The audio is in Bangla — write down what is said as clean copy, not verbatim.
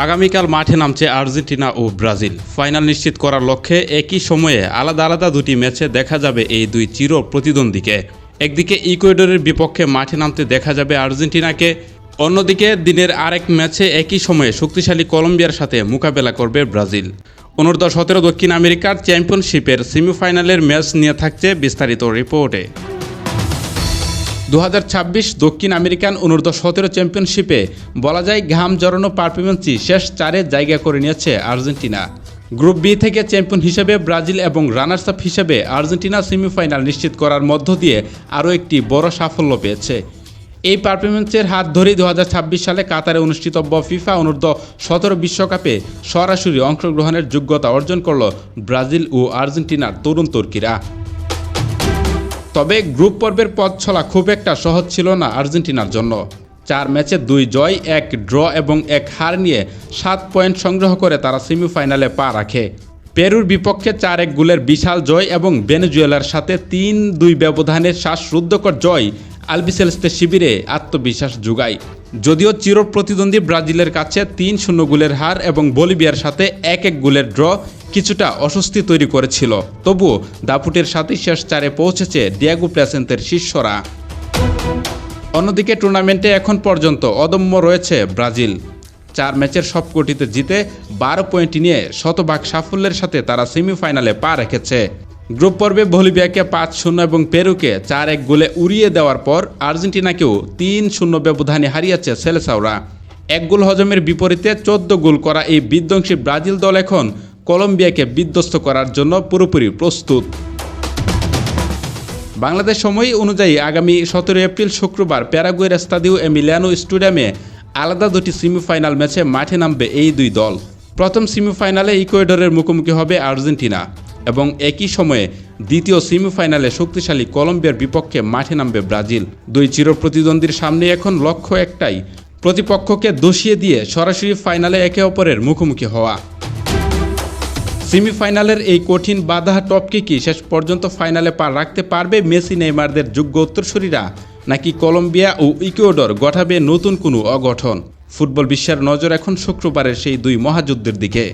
আগামীকাল মাঠে নামছে আর্জেন্টিনা ও ব্রাজিল। ফাইনাল নিশ্চিত করার লক্ষ্যে একই সময়ে আলাদা আলাদা দুটি ম্যাচে দেখা যাবে এই দুই চির প্রতিদ্বন্দ্বীকে। একদিকে ইকুয়েডরের বিপক্ষে মাঠে নামতে দেখা যাবে আর্জেন্টিনাকে, অন্যদিকে দিনের আরেক ম্যাচে একই সময়ে শক্তিশালী কলম্বিয়ার সাথে মোকাবেলা করবে ব্রাজিল। অনূর্ধ্ব-17 দক্ষিণ আমেরিকার চ্যাম্পিয়নশিপের সেমিফাইনালের ম্যাচ নিয়ে থাকছে বিস্তারিত রিপোর্টে। 2026 দক্ষিণ আমেরিকান অনূর্ধ্ব-17 চ্যাম্পিয়নশিপে বলা যায় ঘাম জড়ানো পারফরম্যান্সই শেষ চারে জায়গা করে নিয়েছে আর্জেন্টিনা। গ্রুপ বি থেকে চ্যাম্পিয়ন হিসেবে ব্রাজিল এবং রানার্স আপ হিসেবে আর্জেন্টিনা সেমিফাইনাল নিশ্চিত করার মধ্য দিয়ে আরও একটি বড় সাফল্য পেয়েছে। এই পারফরম্যান্সের হাত ধরেই 2026 সালে কাতারে অনুষ্ঠিতব্য ফিফা অনূর্ধ্ব-17 বিশ্বকাপে সরাসরি অংশগ্রহণের যোগ্যতা অর্জন করল ব্রাজিল ও আর্জেন্টিনার তরুণ তুর্কিরা। তবে গ্রুপ পর্বের পথ চলা খুব একটা সহজ ছিল না আর্জেন্টিনার জন্য। 4 ম্যাচে 2 জয়, 1 ড্র এবং 1 হার নিয়ে 7 পয়েন্ট সংগ্রহ করে তারা সেমিফাইনালে পা রাখে। পেরুর বিপক্ষে 4-1 গোলের বিশাল জয় এবং ভেনেজুয়েলার সাথে 3-2 ব্যবধানের শ্বাসরুদ্ধকর জয় আলবিসেলেস্তে শিবিরে আত্মবিশ্বাস যোগায়। যদিও চির প্রতিদ্বন্দ্বী ব্রাজিলের কাছে 3-0 গোলের হার এবং বলিভিয়ার সাথে 1-1 গোলের ড্র কিছুটা অস্বস্তি তৈরি করেছিল, তবুও দাপুটের সাথেই শেষ চারে পৌঁছেছে ডিয়েগো প্লেসেন্তের শিষ্যরা। অন্যদিকে টুর্নামেন্টে এখন পর্যন্ত অদম্য রয়েছে ব্রাজিল। 4 ম্যাচের সবকটিতে জিতে 12 পয়েন্ট নিয়ে শতভাগ সাফল্যের সাথে তারা সেমিফাইনালে পা রেখেছে। গ্রুপ পর্বে বলিভিয়াকে 5-0 এবং পেরুকে 4-1 গোলে উড়িয়ে দেওয়ার পর আর্জেন্টিনাকেও 3-0 ব্যবধানে হারিয়েছে সেলেসাওরা। 1 গোল হজমের বিপরীতে 14 গোল করা এই বিধ্বংসী ব্রাজিল দল এখন কলম্বিয়াকে বিধ্বস্ত করার জন্য পুরোপুরি প্রস্তুত। বাংলাদেশ সময় অনুযায়ী আগামী 17 এপ্রিল শুক্রবার প্যারাগুয়ের স্তাদিও এমিলিয়ানো স্টেডিয়ামে আলাদা দুটি সেমিফাইনাল ম্যাচে মাঠে নামবে এই দুই দল। প্রথম সেমিফাইনালে ইকুয়েডরের মুখোমুখি হবে আর্জেন্টিনা এবং একই সময়ে দ্বিতীয় সেমিফাইনালে শক্তিশালী কলম্বিয়ার বিপক্ষে মাঠে নামবে ব্রাজিল। দুই চির প্রতিদ্বন্দ্বীর সামনে এখন লক্ষ্য একটাই, প্রতিপক্ষকে দোষিয়ে দিয়ে সরাসরি ফাইনালে একে অপরের মুখোমুখি হওয়া। সেমিফাইনালের এই কঠিন বাধা টপকে কি শেষ পর্যন্ত ফাইনালে পা রাখতে পারবে মেসি নেইমারদের যোগ্য উত্তরসূরিরা, নাকি কলম্বিয়া ও ইকুয়েডর গঠাবে নতুন কোনো অঘটন? ফুটবল বিশ্বের নজর এখন শুক্রবারের সেই দুই মহাযুদ্ধের দিকে।